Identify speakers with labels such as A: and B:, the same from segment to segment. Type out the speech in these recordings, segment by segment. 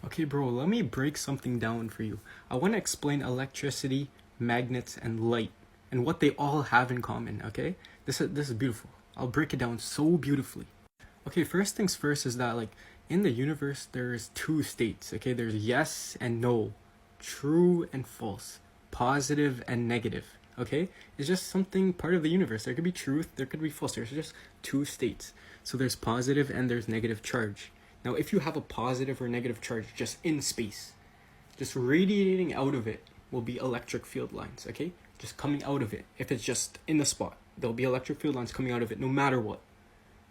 A: Okay, bro, let me break something down for you. I want to explain electricity, magnets, and light, and what they all have in common, okay? This is beautiful. I'll break it down so beautifully. Okay, first things first is that, like, in the universe, there's two states, okay? There's yes and no, true and false, positive and negative, okay? It's just something part of the universe. There could be truth, there could be false. There's just two states. So there's positive and there's negative charge. Now, if you have a positive or negative charge just in space, just radiating out of it will be electric field lines, okay? Just coming out of it. If it's just in the spot, there'll be electric field lines coming out of it no matter what.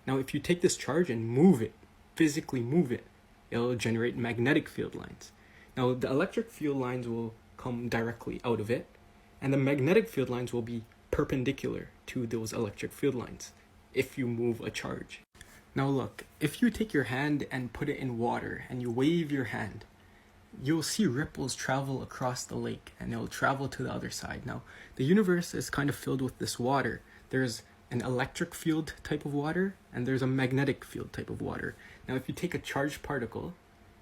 A: Now, if you take this charge and move it, physically move it, it'll generate magnetic field lines. Now, the electric field lines will come directly out of it, and the magnetic field lines will be perpendicular to those electric field lines if you move a charge. Now look, if you take your hand and put it in water and you wave your hand, you'll see ripples travel across the lake and they'll travel to the other side. Now, the universe is kind of filled with this water. There's an electric field type of water and there's a magnetic field type of water. Now, if you take a charged particle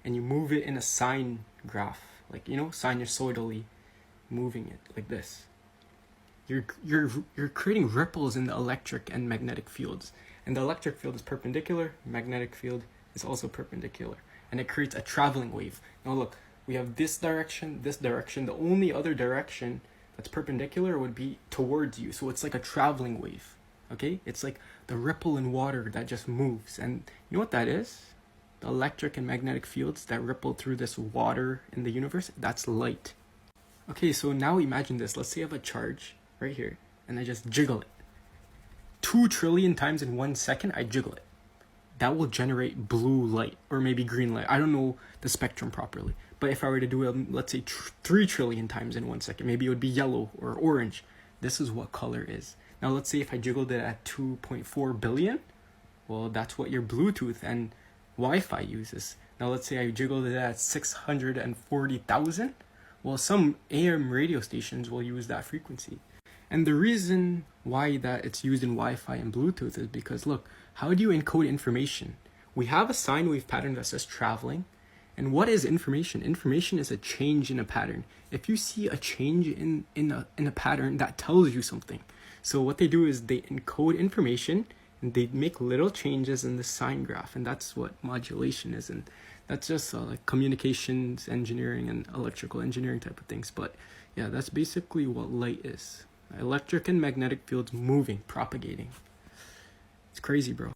A: and you move it in a sine graph, like, sinusoidally moving it like this, you're creating ripples in the electric and magnetic fields. And the electric field is perpendicular, magnetic field is also perpendicular. And it creates a traveling wave. Now look, we have this direction. The only other direction that's perpendicular would be towards you. So it's like a traveling wave, okay? It's like the ripple in water that just moves. And you know what that is? The electric and magnetic fields that ripple through this water in the universe, that's light. Okay, so now imagine this. Let's say I have a charge right here, and I just jiggle it. 2 trillion times in 1 second, I jiggle it. That will generate blue light, or maybe green light. I don't know the spectrum properly. But if I were to do it, let's say 3 trillion times in 1 second, maybe it would be yellow or orange. This is what color is. Now let's say if I jiggled it at 2.4 billion, well, that's what your Bluetooth and Wi-Fi uses. Now let's say I jiggled it at 640,000. Well, some AM radio stations will use that frequency. And the reason why that it's used in Wi-Fi and Bluetooth is because, look, how do you encode information? We have a sine wave pattern that says traveling. And what is information? Information is a change in a pattern. If you see a change in a pattern, that tells you something. So what they do is they encode information and they make little changes in the sine graph. And that's what modulation is. And that's just like communications engineering and electrical engineering type of things. But yeah, that's basically what light is. Electric and magnetic fields moving, propagating. It's crazy, bro.